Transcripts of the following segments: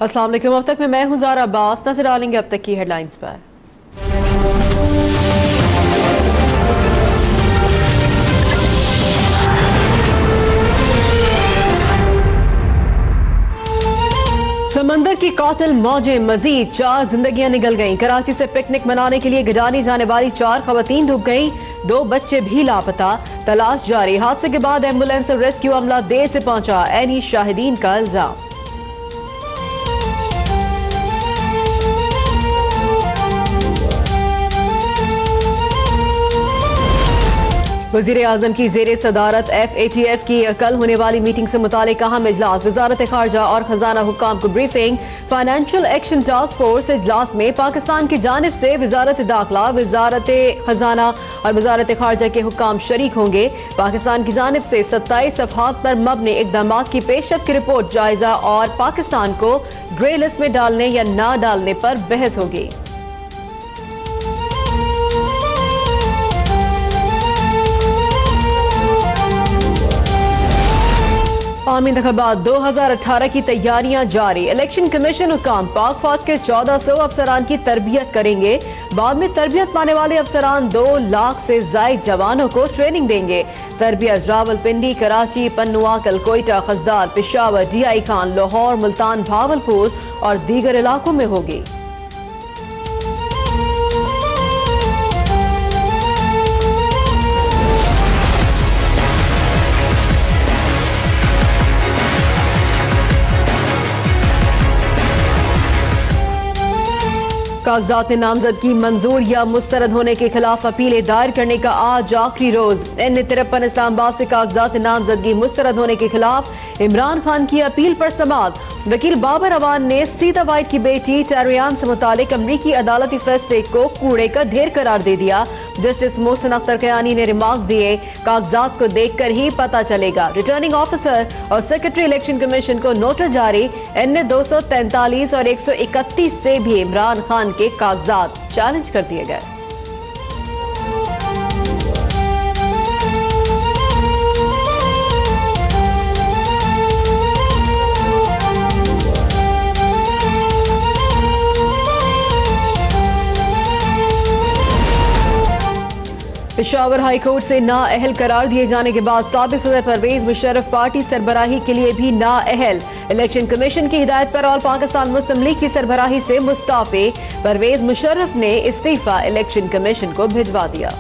अस्सलाम वालेकुम। अब तक मैं हूं ज़ारा अब्बास। नजर डालेंगे अब तक की हेडलाइंस पर। समंदर की कातिल मौजें, मजीद 4 जिंदगियां निगल गईं। कराची से पिकनिक मनाने के लिए गिडानी जाने वाली 4 खवातीन डूब गईं। 2 बच्चे भी लापता, तलाश जारी। हादसे के बाद एम्बुलेंस और रेस्क्यू अमला देर से पहुंचा, ऐनी शाहिदीन का इल्जाम। वज़ीर आज़म की ज़ेरे सदारत FATF की कल होने वाली मीटिंग से मुतालिक अहम इजलास। वज़ारत ख़ारजा और खजाना हुक्काम को briefing. Financial action task force इजलास में पाकिस्तान की जानिब से वज़ारत दाखिला, वज़ारत खजाना और वज़ारत ख़ारजा के हुक्काम शरीक होंगे। पाकिस्तान की जानिब से 27 सफ़हात पर मबनी इक़दाम की पेशरफ़्त की रिपोर्ट जायजा और पाकिस्तान को ग्रे लिस्ट में डालने या ना डालने पर बहस होगी। आम इंतख़ाबात 2018 की तैयारियां जारी। इलेक्शन कमीशन हुक्काम पाक फौज के 1400 अफसरान की तरबियत करेंगे। बाद में तरबियत पाने वाले अफसरान 2 लाख से जायद जवानों को ट्रेनिंग देंगे। तरबियत रावलपिंडी, कराची, पन्नुआकल, कोयटा, खसदार, पेशावर, DI खान, लाहौर, मुल्तान, भावलपुर और दीगर इलाकों में होगी। कागजात नामजदगी मंजूर या मुस्तरद होने के खिलाफ अपीलें दायर करने का आज आखिरी रोज। N53 इस्लामाबाद से कागजात नामजदगी मुस्तरद होने के खिलाफ इमरान खान की अपील पर समाअत। वकील बाबर अवान ने सीता वाइट की बेटी टैरियान से मुतालिक अमरीकी अदालती फैसले को कूड़े का ढेर करार दे दिया। जस्टिस मोहसिन अख्तर कयानी ने रिमार्क्स दिए, कागजात को देखकर ही पता चलेगा। रिटर्निंग ऑफिसर और सेक्रेटरी इलेक्शन कमीशन को नोटिस जारी। NA 243 और 131 से भी इमरान खान के कागजात चैलेंज कर दिए गए। पेशावर हाई कोर्ट से नाअहल करार दिए जाने के बाद साबिक सदर परवेज मुशर्रफ पार्टी सरबराही के लिए भी नाअहल। इलेक्शन कमीशन की हिदायत पर ऑल पाकिस्तान मुस्लिम लीग की सरबराही से मुस्ताफे। परवेज मुशर्रफ ने इस्तीफा इलेक्शन कमीशन को भिजवा दिया।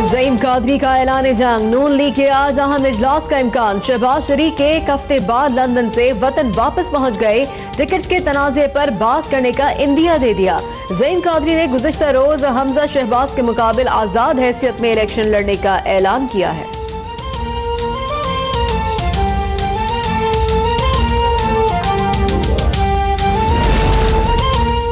ज़ईम कादरी का ऐलान जंग। नून लीग के आज अहम इजलास का इम्कान। शहबाज शरीफ के 1 हफ्ते बाद लंदन से वतन वापस पहुंच गए। टिकट्स के तनाज़े पर बात करने का इंदिया दे दिया। ज़ईम कादरी ने गुज़िश्ता रोज हमजा शहबाज के मुकाबिल आजाद हैसियत में इलेक्शन लड़ने का ऐलान किया है।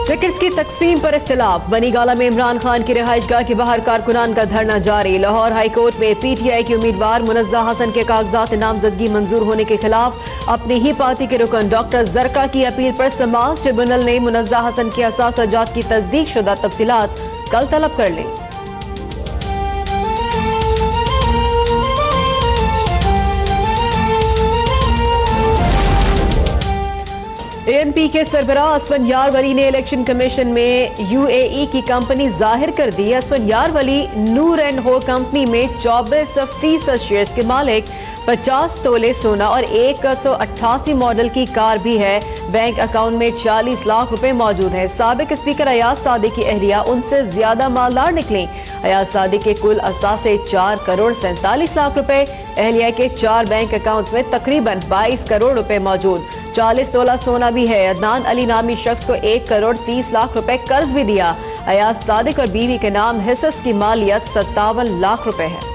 टिकट्स की तकसीम पर इख्तिलाफ। बनीगाला में इमरान खान की रिहाइशगाह के बाहर कारकुनान का धरना जारी। लाहौर हाई कोर्ट में PTI के उम्मीदवार मुनज़्ज़ा हसन के कागजात नामजदगी मंजूर होने के खिलाफ अपनी ही पार्टी के रुकन डॉक्टर जरका की अपील पर समाअत। ट्रिब्यूनल ने मुनज़्ज़ा हसन की असासाजात की तस्दीक शुदा तफसीलात कल तलब कर ली। ANP के सरबराह असफन यारवली ने इलेक्शन कमीशन में UAE की कंपनी जाहिर कर दी। असफन यारवली नूर एंड हो कंपनी में 24% शेयर्स के मालिक। 50 तोले सोना और 188 मॉडल की कार भी है। बैंक अकाउंट में 40 लाख रुपए मौजूद है। साबिक स्पीकर अयाज सादी की अहलिया उनसे ज्यादा मालदार निकली। अयाज सादी के कुल असासे 4 करोड़ 47 लाख रुपए। अहलिया के 4 बैंक अकाउंट्स में तकरीबन 22 करोड़ रुपए मौजूद। 40 तोला सोना भी है। अदनान अली नामी शख्स को 1 करोड़ 30 लाख रुपए कर्ज भी दिया। अयाज सादिक और बीवी के नाम हिस्स की मालियत 57 लाख रुपए है।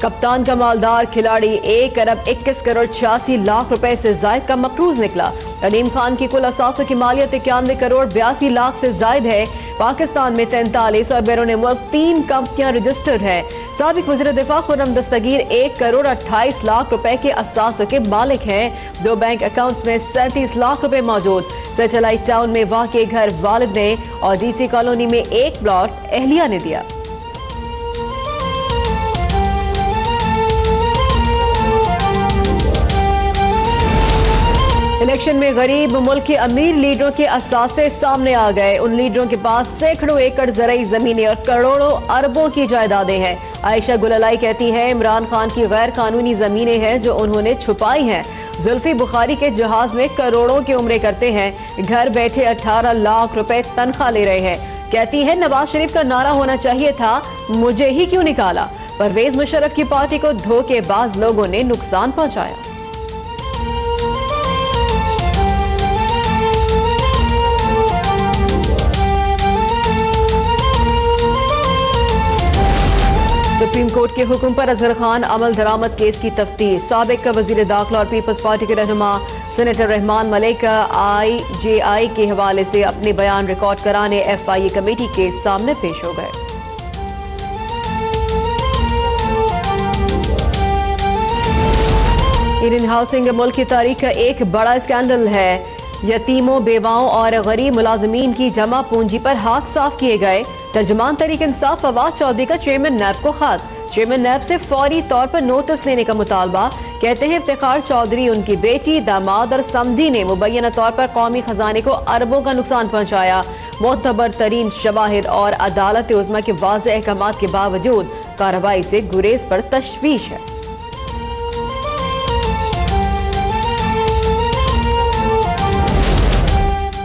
कप्तान का मालदार खिलाड़ी 1 अरब 21 करोड़ 86 लाख रुपए से जायद का मकरूज निकला। अलीम खान की कुल असासों की मालियत 91 करोड़ 82 लाख से जायद है। पाकिस्तान में 43 और बैरून मुल्क 3 कंपनियां रजिस्टर्ड हैं। साबिक वज़ीर दिफा खुर्रम दस्तगीर 1 करोड़ 28 लाख रुपए के असासों के मालिक हैं। 2 बैंक अकाउंट्स में 37 लाख रुपए मौजूद। सैटेलाइट टाउन में वाक़े घर वालिद ने और डीसी कॉलोनी में 1 प्लॉट अहलिया ने दिया। इलेक्शन में गरीब मुल्क के अमीर लीडरों के असासे सामने आ गए। उन लीडरों के पास सैकड़ों एकड़ ज़राई जमीनें और करोड़ों अरबों की जायदादें हैं। आयशा गुललाई कहती हैं इमरान खान की गैर कानूनी जमीनें हैं जो उन्होंने छुपाई हैं। जुल्फी बुखारी के जहाज में करोड़ों के उम्रे करते हैं। घर बैठे 18 लाख रुपए तनख्वाह ले रहे हैं। कहती है नवाज शरीफ का नारा होना चाहिए था, मुझे ही क्यों निकाला। परवेज मुशर्रफ की पार्टी को धोखेबाज लोगों ने नुकसान पहुंचाया। सुप्रीम कोर्ट के हुक्म पर अजहर खान अमल दरामद केस की तफ्तीश। साबिक वजीर दाखिला और पीपल्स पार्टी के रहनुमा सेनेटर रहमान मलिक IJI के हवाले से अपने बयान रिकॉर्ड कराने FIA कमेटी के सामने पेश हो गए। इंडियन हाउसिंग मुल्क की तारीख का एक बड़ा स्कैंडल है। यतीमों, बेवाओं और गरीब मुलाजमीन की जमा पूंजी पर हाथ साफ किए गए। तर्जुमान तहरीक इंसाफ फवाद चौधरी का चेयरमैन नैब को खत। चेयरमैन नैब से फौरी तौर पर नोटिस लेने का मुतालबा। कहते हैं इफ्तिखार चौधरी, उनकी बेटी, दामाद और समधी ने मुबैना तौर पर कौमी खजाने को अरबों का नुकसान पहुंचाया। मोतबर तरीन शवाहिद और अदालत उज़्मा के वाज़ेह अहकामात के बावजूद कार्रवाई से गुरेज पर तशवीश है।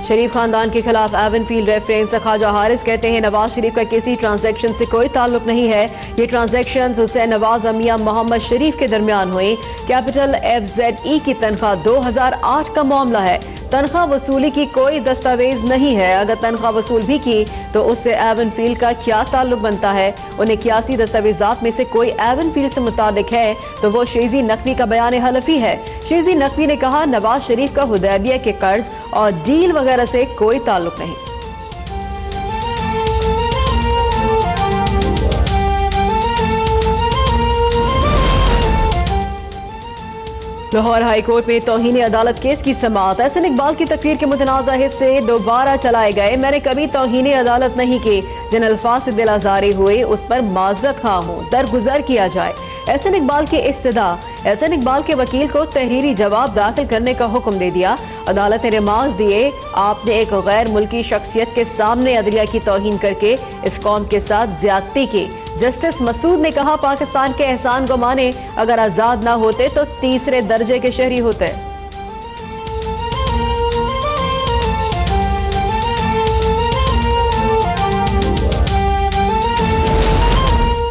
शरीफ खानदान के खिलाफ एवनफील्ड रेफरेंस। ख्वाजा हारिस कहते हैं नवाज शरीफ का किसी ट्रांजैक्शन से कोई ताल्लुक नहीं है। ये ट्रांजैक्शन हुसैन नवाज और मियां मोहम्मद शरीफ के दरमियान हुई। कैपिटल FZE की तनख्वाह 2008 का मामला है। तनख्वाह वसूली की कोई दस्तावेज नहीं है। अगर तनख्वाह वसूल भी की तो उससे एवनफील्ड का क्या ताल्लुक बनता है। उन 81 दस्तावेजात में से कोई एवनफील्ड से मुतालिक है तो वो शेजी नकवी का बयान हलफी है। शेजी नकवी ने कहा नवाज शरीफ का हुदैबिया के कर्ज और डील वगैरह से कोई ताल्लुक नहीं। लाहौर हाई कोर्ट में तौहीन अदालत केस की समाअत। एहसन इकबाल की तकरीर के मुतनाज़ा हिस्से दोबारा चलाए गए। मैंने कभी तौहीन अदालत नहीं की। जिन अल्फाज से दिल आज़ारी हुई उस पर माजरत खा हूँ, दरगुजर किया जाए। एहसन इकबाल की इस्तदा। एहसन इकबाल के वकील को तहरीरी जवाब दाखिल करने का हुक्म दे दिया। अदालत ने रिमार्क दिए, आपने एक गैर मुल्की शख्सियत के सामने अदलिया की तौहीन करके इस कौम के साथ ज्यादती की। जस्टिस मसूद ने कहा पाकिस्तान के एहसान को माने, अगर आजाद ना होते तो तीसरे दर्जे के शहरी होते।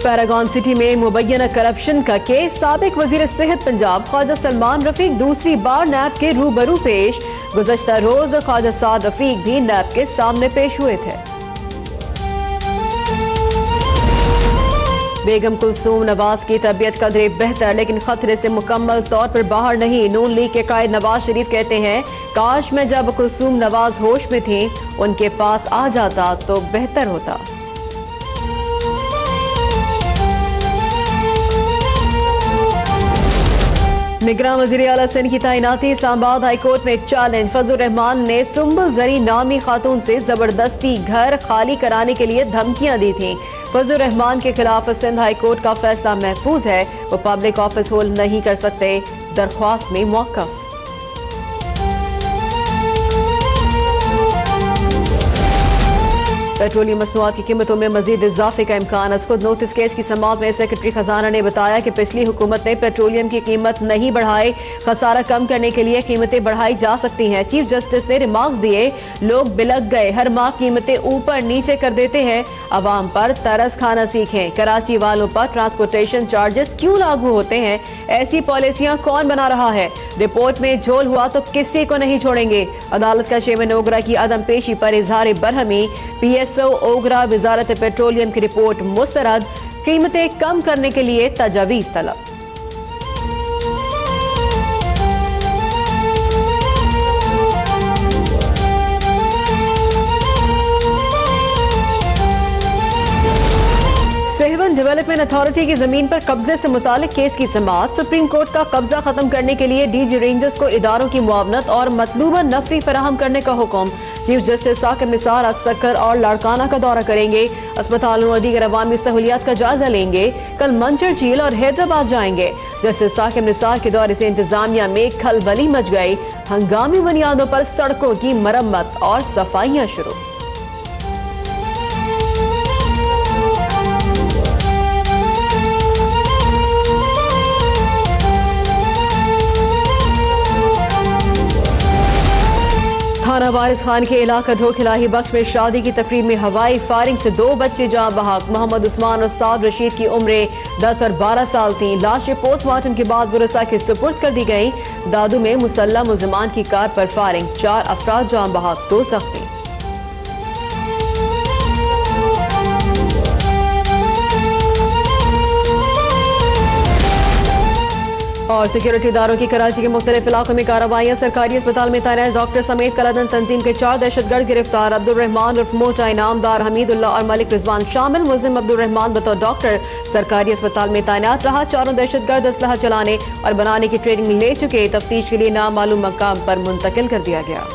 पैरागॉन सिटी में मुबैना करप्शन का केस। साबिक वजीर सेहत पंजाब ख्वाजा सलमान रफीक दूसरी बार नैब के रूबरू पेश। गुज़श्ता रोज ख्वाजा साद रफीक भी नैब के सामने पेश हुए थे। बेगम कुलसूम नवाज की तबीयत कदरे बेहतर लेकिन खतरे से मुकम्मल तौर पर बाहर नहीं। नून लीग के कायद नवाज शरीफ कहते हैं काश मैं जब कुलसूम नवाज होश में थी उनके पास आ जाता तो बेहतर होता। निगरान वज़ीर आला सिंध की तैनाती। इस्लामाबाद हाईकोर्ट में चैलेंज। फजलुर रहमान ने सुंबुल जरी नामी खातून से जबरदस्ती घर खाली कराने के लिए धमकियां दी थीं। फजलुर रहमान के खिलाफ सिंध हाईकोर्ट का फैसला महफूज है, वो पब्लिक ऑफिस होल्ड नहीं कर सकते। दरख्वास्त में मौक़िफ़। पेट्रोलियम मसनूआत की कीमतों में मजीद इजाफे का इम्कान। खुद नोटिस केस की समाअत में सेक्रेटरी खजाना ने बताया कि पिछली हुकूमत ने पेट्रोलियम की कीमत नहीं बढ़ाई। खसारा कम करने के लिए कीमतें बढ़ाई जा सकती हैं। चीफ जस्टिस ने रिमार्क्स दिए, लोग बिलक गए, हर माह कीमतें ऊपर नीचे कर देते हैं। अवाम पर तरस खाना सीखें। कराची वालों पर ट्रांसपोर्टेशन चार्जेस क्यों लागू होते हैं? ऐसी पॉलिसियां कौन बना रहा है? रिपोर्ट में झोल हुआ तो किसी को नहीं छोड़ेंगे। अदालत का चेयरमैन ओगरा की अदम पेशी पर इजहार बरहमी। PSO ओगरा वजारत पेट्रोलियम की रिपोर्ट मुस्तरद। कीमतें कम करने के लिए तजावीज तलब। देहवन डेवलपमेंट अथॉरिटी की जमीन पर कब्जे से मुतालिक केस की समाअत। सुप्रीम कोर्ट का कब्जा खत्म करने के लिए डीजी रेंजर्स को इदारों की मुआवनत और मतलूबा नफरी फराहम करने का हुक्म। चीफ जस्टिस साकिब निसार आज सक्कर और लाड़काना का दौरा करेंगे। अस्पतालों और दीगर अवामी सहूलियात का जायजा लेंगे। कल मंचर झील और हैदराबाद जाएंगे। जस्टिस साकिब निसार के दौरे से इंतजामिया में खलबली मच गई। हंगामी बुनियादों पर सड़कों की मरम्मत और सफाइयां शुरू। थाना वारिस खान के इलाका ढोखिलाही बख्श में शादी की तकरीब में हवाई फायरिंग से 2 बच्चे जान बहक। मोहम्मद उस्मान और साद रशीद की उम्रें 10 और 12 साल थी। लाशें पोस्टमार्टम के बाद बुरसा के सुपुर्द कर दी गई। दादू में मुसल्लम मुल्जिमान की कार पर फायरिंग, 4 अफराद जान बहक, 2 जख्मी। और सिक्योरिटी इदारों की कराची के मुख्तलिफ इलाकों में कार्रवाइयां। सरकारी अस्पताल में तैनात डॉक्टर समेत कलादन तंजीम के 4 दहशतगर्द गिरफ्तार। अब्दुल रहमान उर्फ मोटा इनामदार, हमीदुल्लाह और मलिक रिजवान शामिल। मुल्जिम अब्दुल रहमान बतौर डॉक्टर सरकारी अस्पताल में तैनात रहा। 4 दहशतगर्द असलहा चलाने और बनाने की ट्रेनिंग ले चुके। तफ्तीश के लिए नामालूम मकाम पर मुंतकिल कर दिया गया।